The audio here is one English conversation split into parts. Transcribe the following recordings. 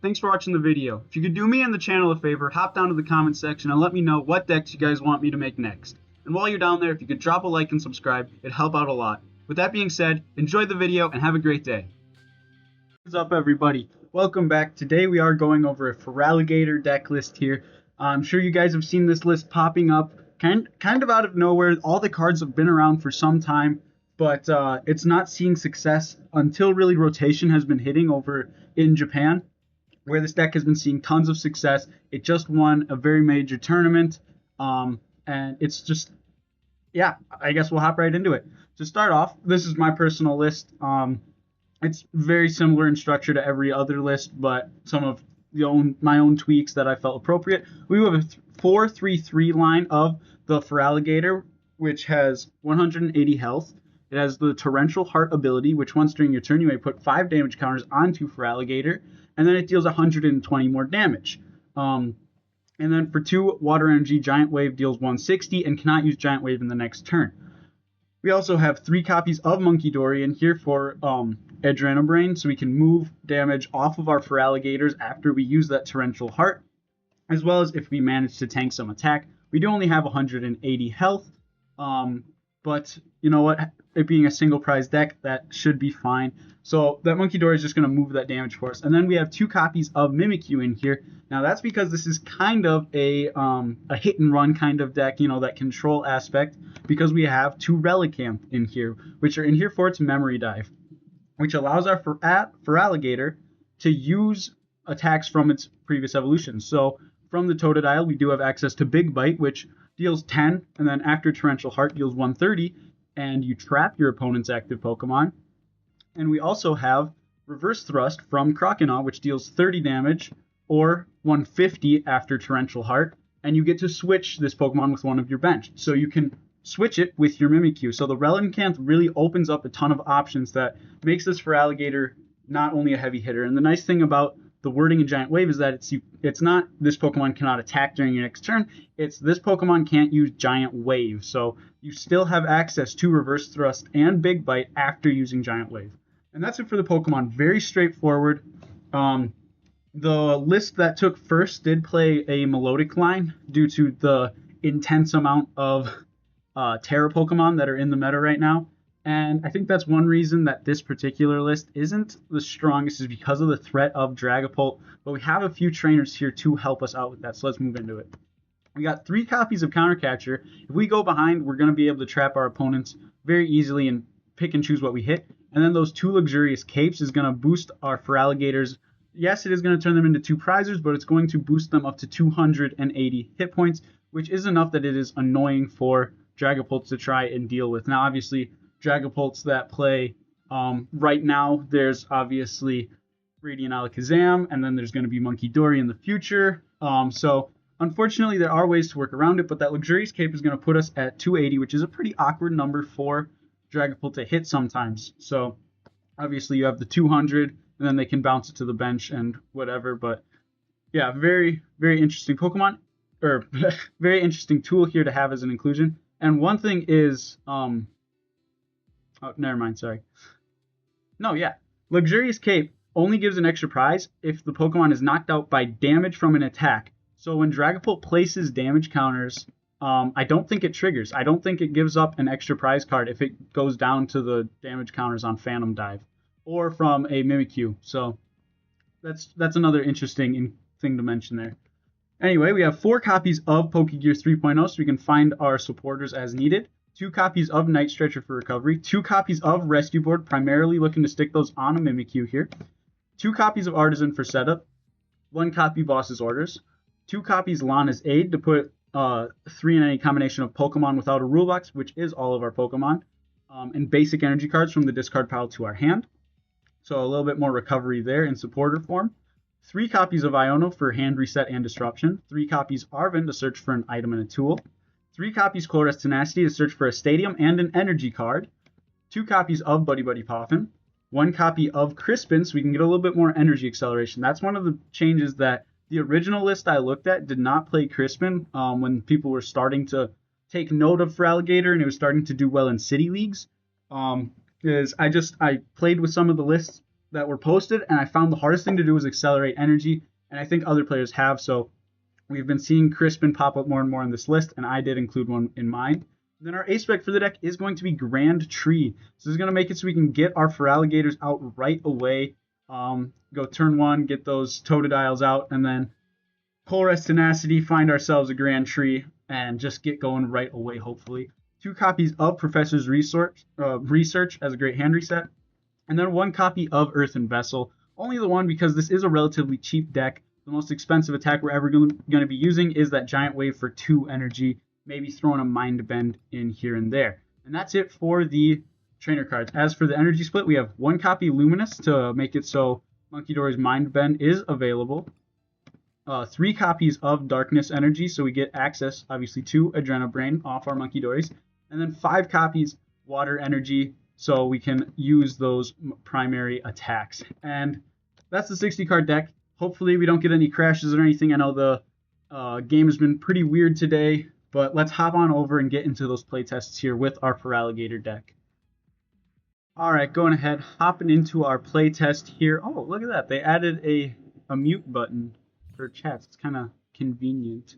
thanks for watching the video. If you could do me and the channel a favor, hop down to the comment section and let me know what decks you guys want me to make next. And while you're down there, if you could drop a like and subscribe, it'd help out a lot. With that being said, enjoy the video and have a great day. What's up, everybody? Welcome back. Today we are going over a Feraligatr deck list here. I'm sure you guys have seen this list popping up kind of out of nowhere. All the cards have been around for some time, but it's not seeing success until really rotation has been hitting over in Japan, where this deck has been seeing tons of success. It just won a very major tournament, and it's just, yeah, I guess we'll hop right into it. To start off, this is my personal list. It's very similar in structure to every other list, but some of my own tweaks that I felt appropriate. We have a 4-3-3 line of the Feraligatr, which has 180 health. It has the Torrential Heart ability, which once during your turn you may put 5 damage counters onto Feraligatr, and then it deals 120 more damage. And then for 2 Water Energy, Giant Wave deals 160 and cannot use Giant Wave in the next turn. We also have 3 copies of Munkidori in here for Adrenobrain, so we can move damage off of our Feraligatrs after we use that Torrential Heart, as well as if we manage to tank some attack. We do only have 180 health, but you know what? It being a single prize deck, that should be fine. So that Munkidori is just going to move that damage for us. And then we have 2 copies of Mimikyu in here. Now that's because this is kind of a hit and run kind of deck, you know, that control aspect, because we have 2 Relicanth in here, which are in here for its Memory Dive, which allows our Feraligatr to use attacks from its previous evolution. So from the Totodile, we do have access to Big Bite, which deals 10, and then after Torrential Heart deals 130, and you trap your opponent's active Pokemon. And we also have Reverse Thrust from Croconaw, which deals 30 damage, or 150 after Torrential Heart, and you get to switch this Pokemon with one of your bench. So you can switch it with your Mimikyu. So the Relicanth really opens up a ton of options that makes this Feraligatr not only a heavy hitter. And the nice thing about the wording in Giant Wave is that it's not this Pokemon cannot attack during your next turn. It's this Pokemon can't use Giant Wave. So you still have access to Reverse Thrust and Big Bite after using Giant Wave. And that's it for the Pokemon. Very straightforward. The list that took first did play a melodic line due to the intense amount of Terra Pokemon that are in the meta right now. And I think that's one reason that this particular list isn't the strongest, is because of the threat of Dragapult. But we have a few trainers here to help us out with that, so let's move into it. We got 3 copies of Counter Catcher. If we go behind, we're going to be able to trap our opponents very easily and pick and choose what we hit. And then those 2 Luxurious Capes is going to boost our Feraligatrs. Yes, it is going to turn them into 2 prizers, but it's going to boost them up to 280 hit points, which is enough that it is annoying for Dragapults to try and deal with. Now, obviously, Dragapults that play right now, there's obviously Radiant Alakazam, and then there's going to be Munkidori in the future. So, unfortunately, there are ways to work around it, but that Luxurious Cape is going to put us at 280, which is a pretty awkward number for Dragapult to hit sometimes. So, obviously, you have the 200, and then they can bounce it to the bench and whatever. But, yeah, very, very interesting Pokemon, or very interesting tool here to have as an inclusion. And one thing is... oh, never mind, sorry. No, yeah. Luxurious Cape only gives an extra prize if the Pokemon is knocked out by damage from an attack. So when Dragapult places damage counters, I don't think it triggers. I don't think it gives up an extra prize card if it goes down to the damage counters on Phantom Dive or from a Mimikyu. So that's another interesting thing to mention there. Anyway, we have 4 copies of Pokégear 3.0, so we can find our supporters as needed. 2 copies of Night Stretcher for recovery, 2 copies of Rescue Board, primarily looking to stick those on a Mimikyu here, 2 copies of Artazon for setup, 1 copy Boss's Orders, 2 copies Lana's Aid to put 3 in any combination of Pokemon without a rule box, which is all of our Pokemon, and basic energy cards from the discard pile to our hand. So a little bit more recovery there in supporter form. 3 copies of Iono for hand reset and disruption, 3 copies Arven to search for an item and a tool, 3 copies Colress Tenacity to search for a stadium and an energy card, 2 copies of Buddy-Buddy Poffin, 1 copy of Crispin so we can get a little bit more energy acceleration. That's one of the changes that the original list I looked at did not play Crispin when people were starting to take note of Feraligatr and it was starting to do well in city leagues. I played with some of the lists that were posted, and I found the hardest thing to do was accelerate energy, and I think other players have, so we've been seeing Crispin pop up more and more on this list, and I did include one in mine. And then our ace spec for the deck is going to be Grand Tree. So this is going to make it so we can get our Feraligatrs out right away. Go turn 1, get those Totodiles out, and then Colress Tenacity, find ourselves a Grand Tree, and just get going right away, hopefully. 2 copies of Professor's Research as a great hand reset, and then 1 copy of Earthen Vessel. Only the one because this is a relatively cheap deck. The most expensive attack we're ever going to be using is that Giant Wave for 2 energy, maybe throwing a Mind Bend in here and there. And that's it for the trainer cards. As for the energy split, we have 1 copy Luminous to make it so Munkidori's Mind Bend is available. 3 copies of Darkness Energy, so we get access, obviously, to Adrenabrain off our Munkidoris. And then 5 copies Water Energy, so we can use those primary attacks. And that's the 60 card deck. Hopefully we don't get any crashes or anything. I know the game has been pretty weird today, but let's hop on over and get into those playtests here with our Feraligatr deck. Alright, going ahead, hopping into our playtest here. Oh, look at that. They added a mute button for chats. It's kind of convenient.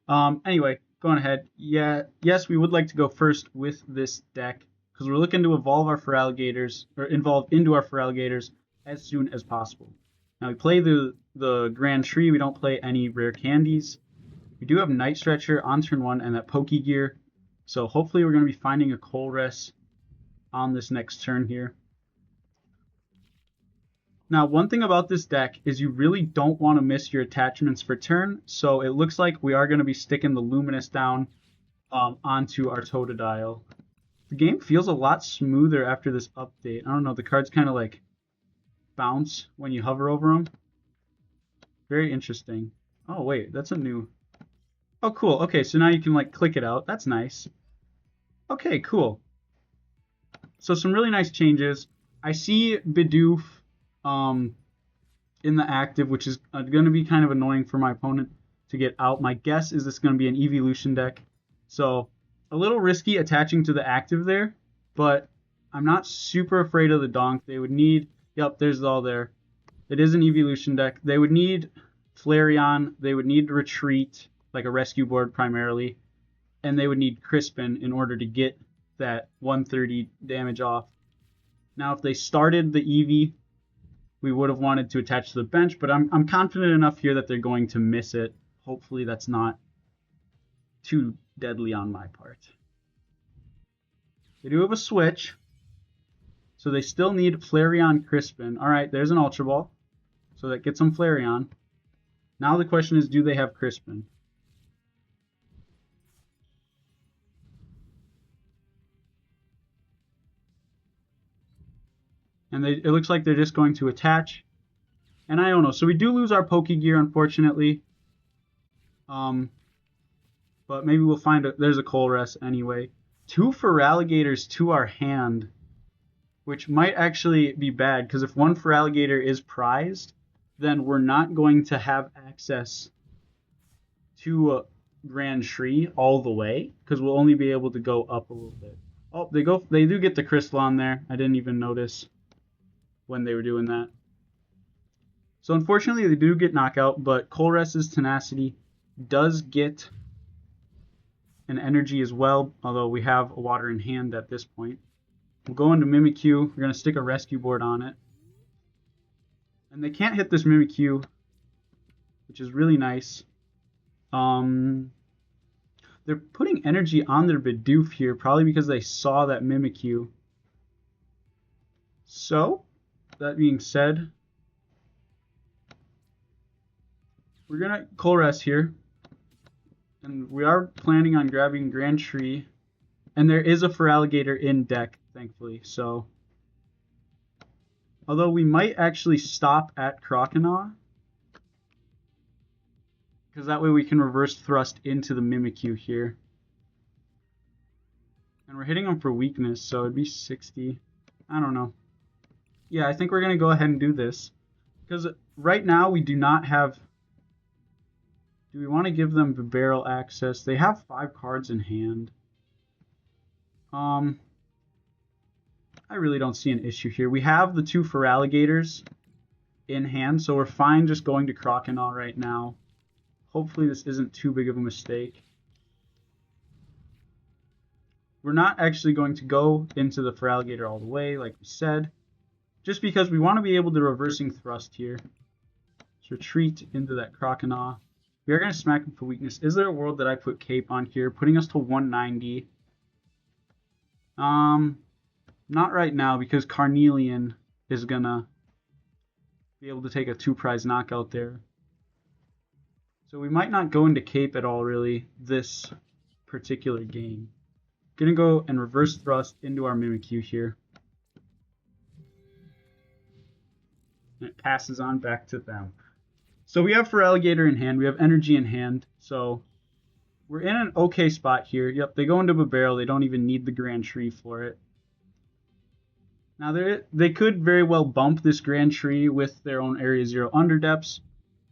Anyway, going ahead. Yes, we would like to go first with this deck because we're looking to evolve into our Feraligatrs as soon as possible. Now we play the Grand Tree. We don't play any rare candies. We do have Night Stretcher on turn 1 and that Pokégear. So hopefully we're going to be finding a Colress on this next turn here. Now one thing about this deck is you really don't want to miss your attachments for turn. So it looks like we are going to be sticking the Luminous down onto our Totodile. The game feels a lot smoother after this update. I don't know, the cards kind of like bounce when you hover over them. Very interesting. Oh wait, that's a new... Oh cool, okay, so now you can like click it out. That's nice. Okay, cool. So some really nice changes. I see Bidoof in the active, which is going to be kind of annoying for my opponent to get out. My guess is it's going to be an evolution deck. So a little risky attaching to the active there, but I'm not super afraid of the donk. They would need... Yep, there's all there. It is an evolution deck. They would need Flareon. They would need Retreat, like a rescue board primarily. And they would need Crispin in order to get that 130 damage off. Now, if they started the Eevee, we would have wanted to attach to the bench, but I'm confident enough here that they're going to miss it. Hopefully that's not too deadly on my part. They do have a switch. So they still need Flareon Crispin. Alright, there's an Ultra Ball. So that gets them Flareon. Now the question is, do they have Crispin? And it looks like they're just going to attach an Iono. So we do lose our Pokégear, unfortunately. But maybe we'll find there's a Colress anyway. 2 Feraligatrs to our hand, which might actually be bad, because if one Feraligatr is prized, then we're not going to have access to Grand Tree all the way, because we'll only be able to go up a little bit. Oh, they do get the Crystal on there. I didn't even notice when they were doing that. So unfortunately they do get knockout, but Colress's Tenacity does get an energy as well, although we have a water in hand at this point. We'll go into Mimikyu. We're going to stick a rescue board on it. And they can't hit this Mimikyu, which is really nice. They're putting energy on their Bidoof here, probably because they saw that Mimikyu. So, that being said, we're going to Colress here. And we are planning on grabbing Grand Tree. And there is a Feraligatr in deck, thankfully. So, although we might actually stop at Croconaw, because that way we can reverse thrust into the Mimikyu here. And we're hitting them for weakness, so it'd be 60. I don't know. Yeah, I think we're going to go ahead and do this. Because right now we do not have... Do we want to give them the barrel access? They have 5 cards in hand. I I really don't see an issue here. We have the 2 Feraligatrs in hand, so we're fine just going to Croconaw right now. Hopefully this isn't too big of a mistake. We're not actually going to go into the Feraligatr all the way, like we said, just because we want to be able to reversing thrust here. Let's retreat into that Croconaw. We are going to smack him for weakness. Is there a world that I put Cape on here, putting us to 190? Not right now, because Carnelian is going to be able to take a 2-prize knockout there. So we might not go into Cape at all, really, this particular game. Gonna go and reverse thrust into our Mimikyu here. And it passes on back to them. So we have Feraligatr in hand, we have energy in hand, so we're in an okay spot here. Yep, they go into a barrel, they don't even need the Grand Tree for it. Now they could very well bump this Grand Tree with their own Area 0 Underdepths,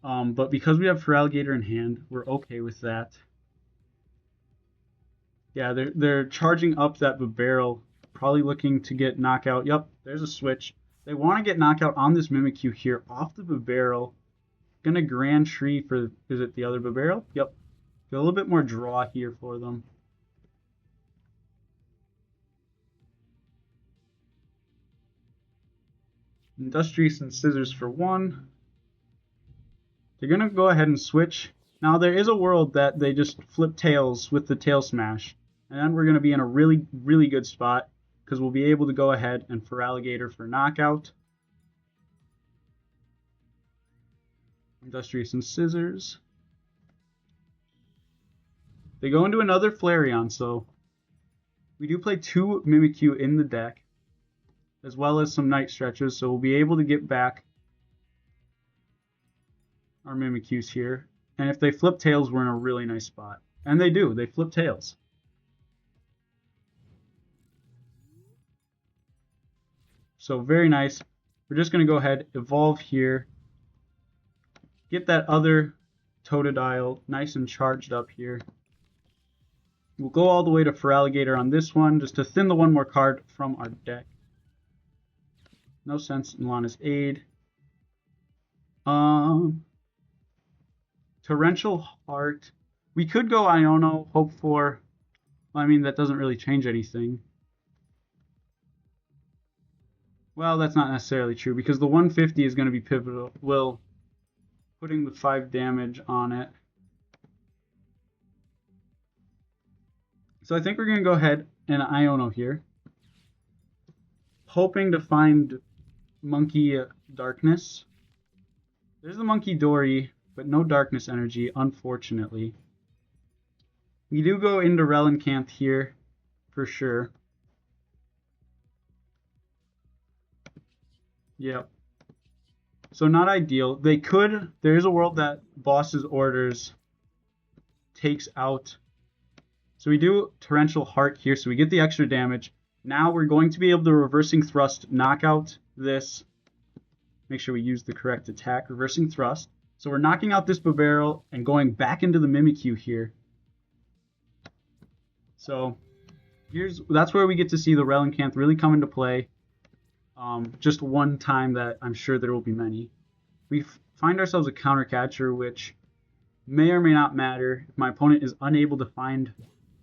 but because we have Feraligatr in hand, we're okay with that. Yeah, they're charging up that barrel, probably looking to get knockout. Yep, there's a switch. They want to get knockout on this Mimikyu here off the barrel. Gonna Grand Tree for, is it the other barrel? Yep. Get a little bit more draw here for them. Industrious and Scissors for 1. They're gonna go ahead and switch. Now there is a world that they just flip tails with the tail smash. And then we're going to be in a really, really good spot because we'll be able to go ahead and Feraligatr for knockout. Industrious and Scissors. They go into another Flareon, so we do play 2 Mimikyu in the deck, as well as some Night Stretchers, so we'll be able to get back our Mimikyus here. And if they flip tails, we're in a really nice spot. And they do, they flip tails. So very nice. We're just going to go ahead, evolve here. Get that other Totodile nice and charged up here. We'll go all the way to Feraligatr on this one, just to thin the 1 more card from our deck. No sense in Lana's Aid. Torrential Heart. We could go Iono, hope for... I mean, that doesn't really change anything. Well, that's not necessarily true, because the 150 is going to be pivotal. Will putting the 5 damage on it. So I think we're going to go ahead and Iono here. Hoping to find Monkey Darkness. There's the Munkidori, but no Darkness Energy, unfortunately. We do go into Relicanth here, for sure. Yep. So not ideal. They could, there is a world that Boss's Orders takes out. So we do Torrential Heart here, so we get the extra damage. Now we're going to be able to Reversing Thrust, knock out this. Make sure we use the correct attack, Reversing Thrust. So we're knocking out this barrel and going back into the Mimikyu here. So that's where we get to see the Relicanth really come into play. Just one time that I'm sure there will be many. We find ourselves a counter catcher, which may or may not matter if my opponent is unable to find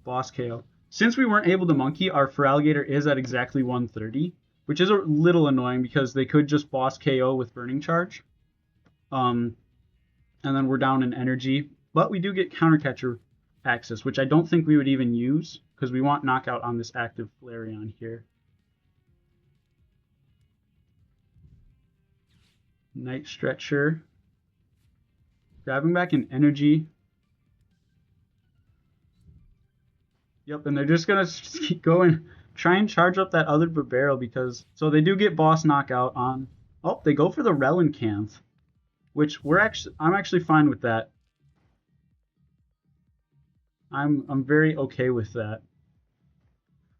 boss KO. Since we weren't able to monkey, our Feraligatr is at exactly 130, which is a little annoying because they could just boss KO with Burning Charge. And then we're down in energy. But we do get counter catcher access, which I don't think we would even use because we want knockout on this active Flareon here. Night Stretcher. Grabbing back an energy. Yep, and they're just going to keep going. Try and charge up that other barrel because... So they do get boss knockout on... Oh, they go for the Relicanth. Which I'm actually fine with that. I'm very okay with that.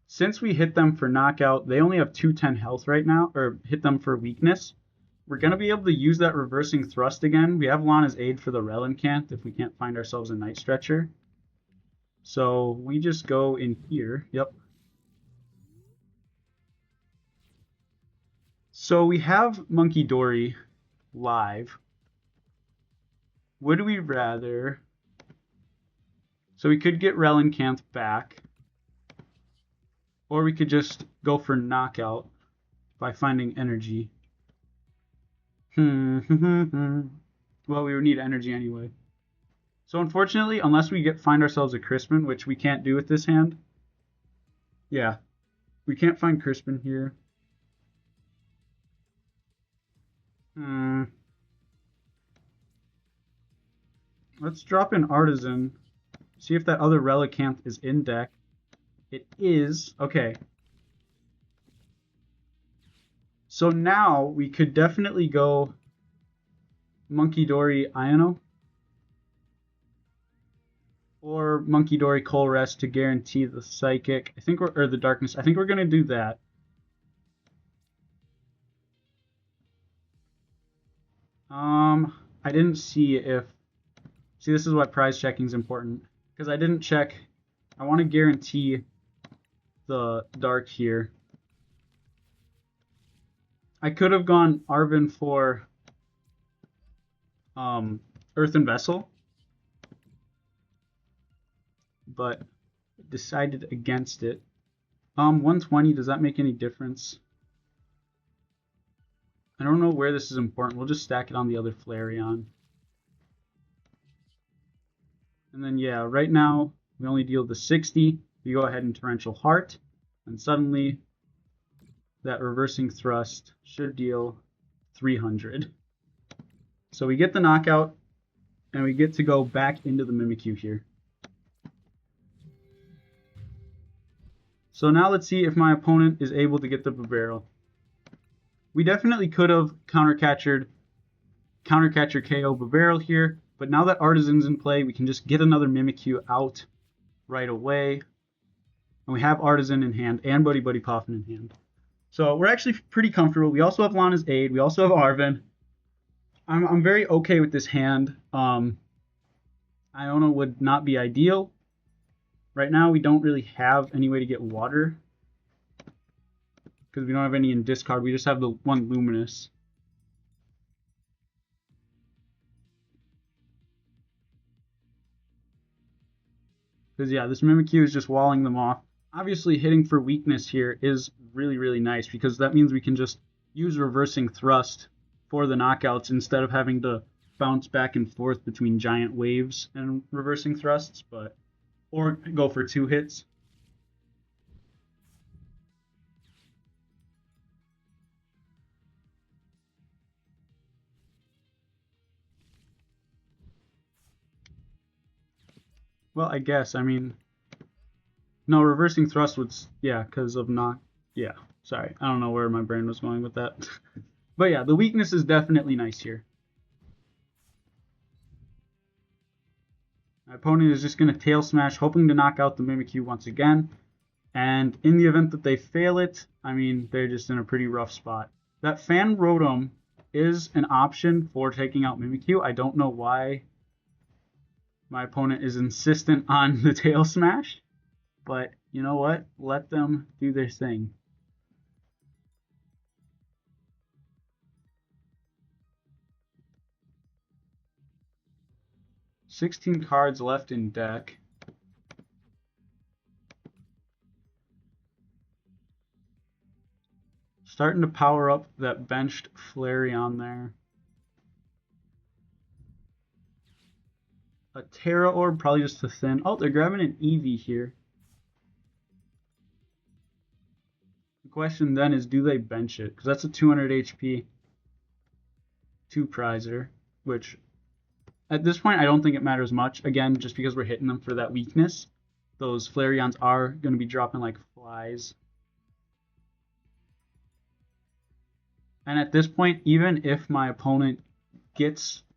Since we hit them for knockout, they only have 210 health right now, or hit them for weakness. We're going to be able to use that Reversing Thrust again. We have Lana's Aid for the Relicanth if we can't find ourselves a Night Stretcher. So we just go in here. Yep. So we have Munkidori live. Would we rather... So we could get Relicanth back. Or we could just go for knockout by finding energy. Well, we would need energy anyway. So unfortunately, unless we find ourselves a Crispin, which we can't do with this hand. Yeah, we can't find Crispin here. Let's drop in Artazon. See if that other Relicanth is in deck. It is. Okay. So now we could definitely go Munkidori Iono or Munkidori Colress to guarantee the Psychic. I think or the Darkness. I think we're gonna do that. I didn't see if. See, this is why prize checking is important because I didn't check. I want to guarantee the Dark here. I could have gone Arven for Earthen Vessel, but decided against it. 120, does that make any difference? I don't know where this is important. We'll just stack it on the other Flareon. And then, yeah, right now, we only deal the 60. We go ahead and Torrential Heart, and suddenly that Reversing Thrust should deal 300. So we get the knockout, and we get to go back into the Mimikyu here. So now let's see if my opponent is able to get the Barrel. We definitely could have countercatcher KO Barrel here, but now that Artazon's in play, we can just get another Mimikyu out right away. And we have Artazon in hand and Buddy-Buddy Poffin in hand. So we're actually pretty comfortable. We also have Lana's Aid. We also have Arven. I'm very okay with this hand. Iono would not be ideal. Right now, we don't really have any way to get water because we don't have any in discard. We just have the one Luminous. Because, yeah, this Mimikyu is just walling them off. Obviously, hitting for weakness here is really, really nice because that means we can just use Reversing Thrust for the knockouts instead of having to bounce back and forth between Giant Waves and Reversing Thrusts, or go for 2 hits. Well, I guess, I mean, no, Reversing Thrust would, yeah, because of yeah, sorry, I don't know where my brain was going with that. But yeah, the weakness is definitely nice here. My opponent is just going to Tail Smash, hoping to knock out the Mimikyu once again. And in the event that they fail it, I mean, they're just in a pretty rough spot. That Fan Rotom is an option for taking out Mimikyu. I don't know why my opponent is insistent on the Tail Smash. But you know what? Let them do their thing. $16 cards left in deck. Starting to power up that benched Flareon there. A Terra Orb, probably just to thin. Oh, they're grabbing an Eevee here. The question then is, do they bench it? Because that's a 200 HP 2-prizer, which at this point I don't think it matters much. Again, just because we're hitting them for that weakness. Those Flareons are going to be dropping like flies. And at this point, even if my opponent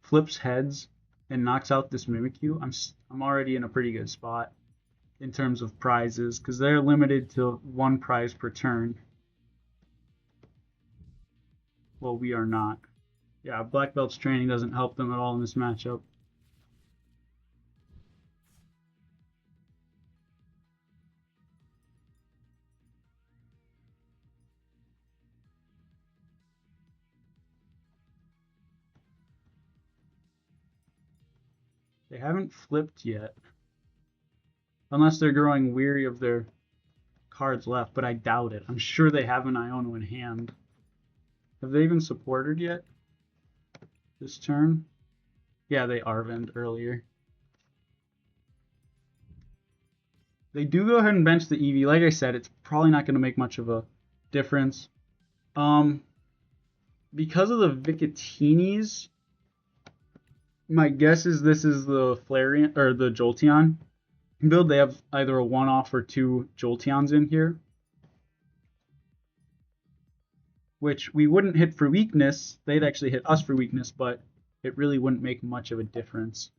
flips heads and knocks out this Mimikyu, I'm already in a pretty good spot in terms of prizes because they're limited to 1 prize per turn. Well, we are not. Yeah, Black Belt's training doesn't help them at all in this matchup. They haven't flipped yet. Unless they're growing weary of their cards left, but I doubt it. I'm sure they have an Iono in hand. Have they even supported yet? This turn? Yeah, they Arvened earlier. They do go ahead and bench the Eevee. Like I said, it's probably not going to make much of a difference. Because of the Vicatinis, my guess is this is the Flareon or the Jolteon build. They have either a one-off or two Jolteons in here, which we wouldn't hit for weakness. They'd actually hit us for weakness, but it really wouldn't make much of a difference,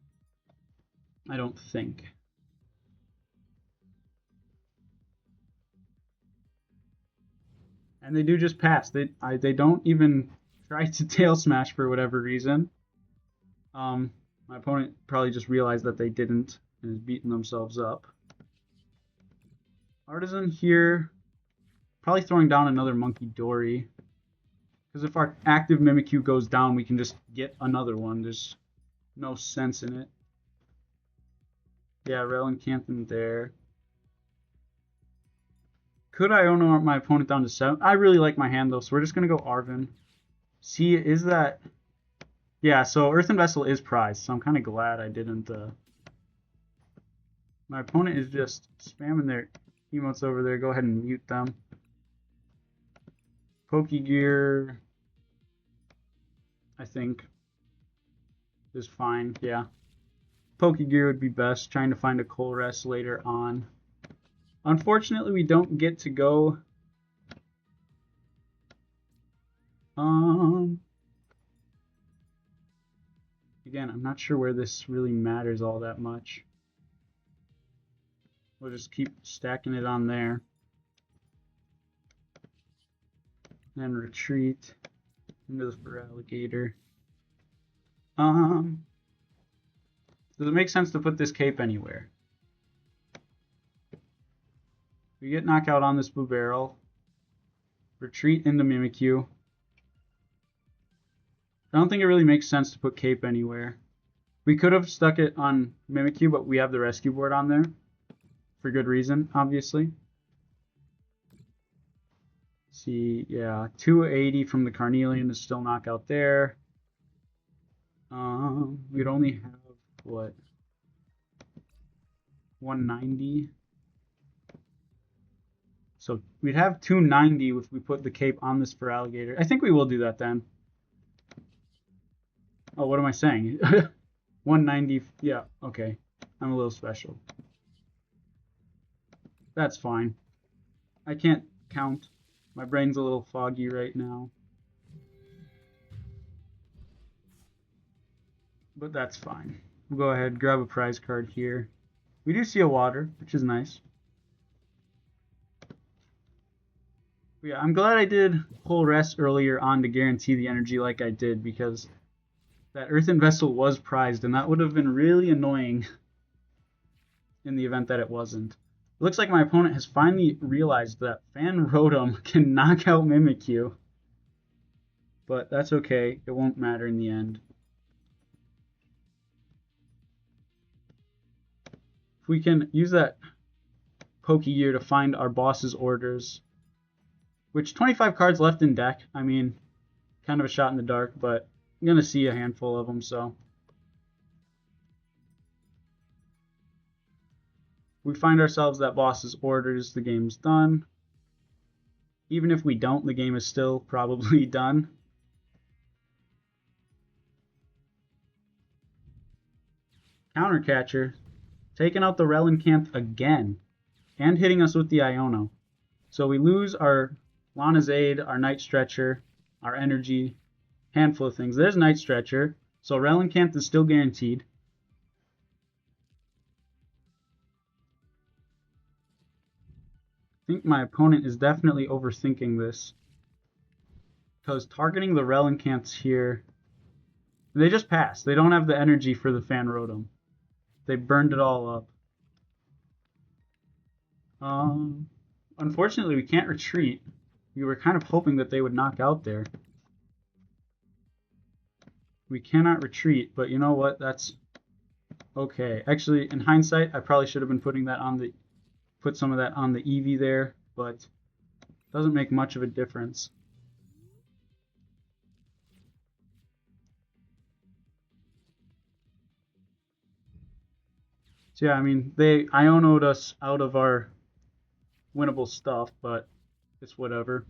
I don't think. And they do just pass. They don't even try to tail smash for whatever reason. My opponent probably just realized that they didn't and is beating themselves up. Artazon here, probably throwing down another Munkidori. Because if our active Mimikyu goes down, we can just get another one. There's no sense in it. Yeah, Relicanth in there. Could I Iono my opponent down to 7? I really like my hand though, so we're just going to go Arven. See, is that... Yeah, so Earthen Vessel is prized, so I'm kind of glad I didn't... My opponent is just spamming their emotes over there. Go ahead and mute them. Pokégear, I think, is fine, yeah. Pokégear would be best, trying to find a Colress later on. Unfortunately, we don't get to go... Again, I'm not sure where this really matters all that much. We'll just keep stacking it on there. And retreat into the Feraligatr. Does it make sense to put this cape anywhere? We get knockout on this blue barrel. Retreat into Mimikyu. I don't think it really makes sense to put cape anywhere. We could have stuck it on Mimikyu, but we have the rescue board on there. For good reason, obviously. See, yeah, 280 from the Carnelian is still knockout there. We'd only have, what, 190? So we'd have 290 if we put the cape on this Feraligatr. I think we will do that then. Oh, what am I saying? 190, yeah, okay. I'm a little special. That's fine. I can't count. My brain's a little foggy right now. But that's fine. We'll go ahead, grab a prize card here. We do see a water, which is nice. But yeah, I'm glad I did Colress earlier on to guarantee the energy like I did, because that Earthen Vessel was prized, and that would have been really annoying in the event that it wasn't. It looks like my opponent has finally realized that Fan Rotom can knock out Mimikyu. But that's okay. It won't matter in the end. If we can use that Pokégear to find our boss's orders, which 25 cards left in deck. I mean, kind of a shot in the dark, but I'm going to see a handful of them, so. We find ourselves that boss's orders, the game's done. Even if we don't, the game is still probably done. Countercatcher, taking out the Relicanth again, and hitting us with the Iono. So we lose our Lana's Aid, our Night Stretcher, our energy, handful of things. There's Night Stretcher, so Relicanth is still guaranteed. I think my opponent is definitely overthinking this, because targeting the Relicanths here, they just pass. They don't have the energy for the Fan Rotom. They burned it all up. Unfortunately, we can't retreat. We were kind of hoping that they would knock out there. We cannot retreat, but you know what? That's Okay, actually, in hindsight, I probably should have been put some of that on the Eevee there, but it doesn't make much of a difference. So yeah, I mean, they Iono'd us out of our winnable stuff, but it's whatever.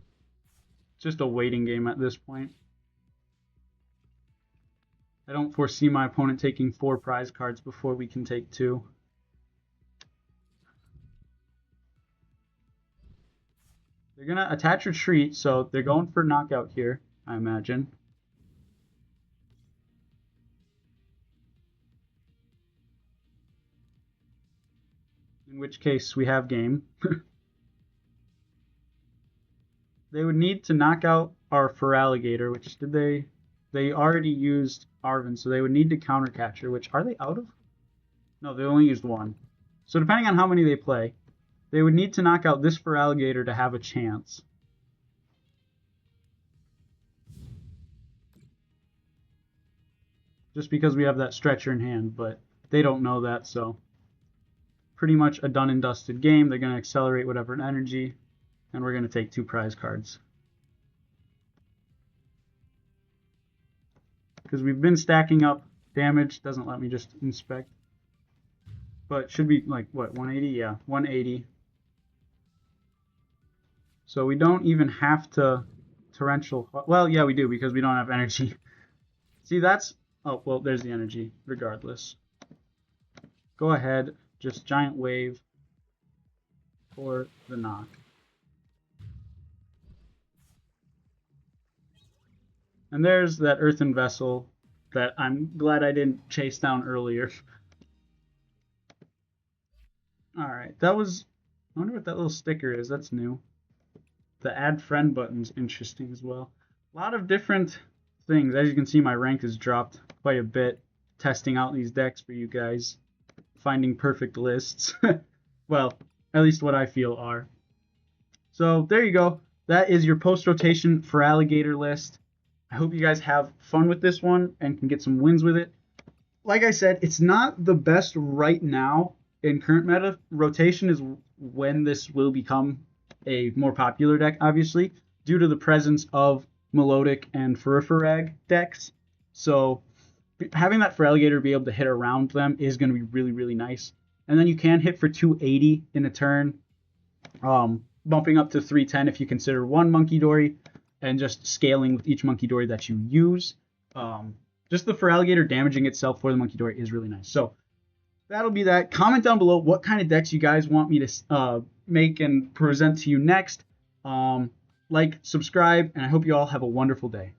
It's just a waiting game at this point. I don't foresee my opponent taking 4 prize cards before we can take 2. They're going to attach retreat, so they're going for knockout here, I imagine. In which case, we have game. They would need to knock out our Feraligatr, which they already used Arven, so they would need to counter catcher, which are they out of? No, they only used 1. So depending on how many they play, they would need to knock out this Feraligatr to have a chance. Just because we have that stretcher in hand, but they don't know that, so pretty much a done and dusted game. They're going to accelerate whatever energy, and we're going to take 2 prize cards. Because we've been stacking up damage. Doesn't let me just inspect. But should be like, what, 180? Yeah, 180. So we don't even have to torrential. Well, yeah, we do, because we don't have energy. See, that's... Oh, well, there's the energy, regardless. Go ahead, just giant wave for the knock. And there's that Earthen Vessel that I'm glad I didn't chase down earlier. Alright, that was... I wonder what that little sticker is. That's new. The add friend button's interesting as well. A lot of different things. As you can see, my rank has dropped quite a bit testing out these decks for you guys. Finding perfect lists. Well, at least what I feel are. So there you go. That is your post-rotation Feraligatr list. I hope you guys have fun with this one and can get some wins with it. Like I said, it's not the best right now in current meta. Rotation is when this will become a more popular deck, obviously, due to the presence of Melodic and Furifurag decks. So having that Feraligatr be able to hit around them is going to be really, really nice. And then you can hit for 280 in a turn, bumping up to 310 if you consider 1 Munkidori, and just scaling with each Munkidori that you use. Just the Feraligatr damaging itself for the Munkidori is really nice. So that'll be that. Comment down below what kind of decks you guys want me to make and present to you next. Like, subscribe, and I hope you all have a wonderful day.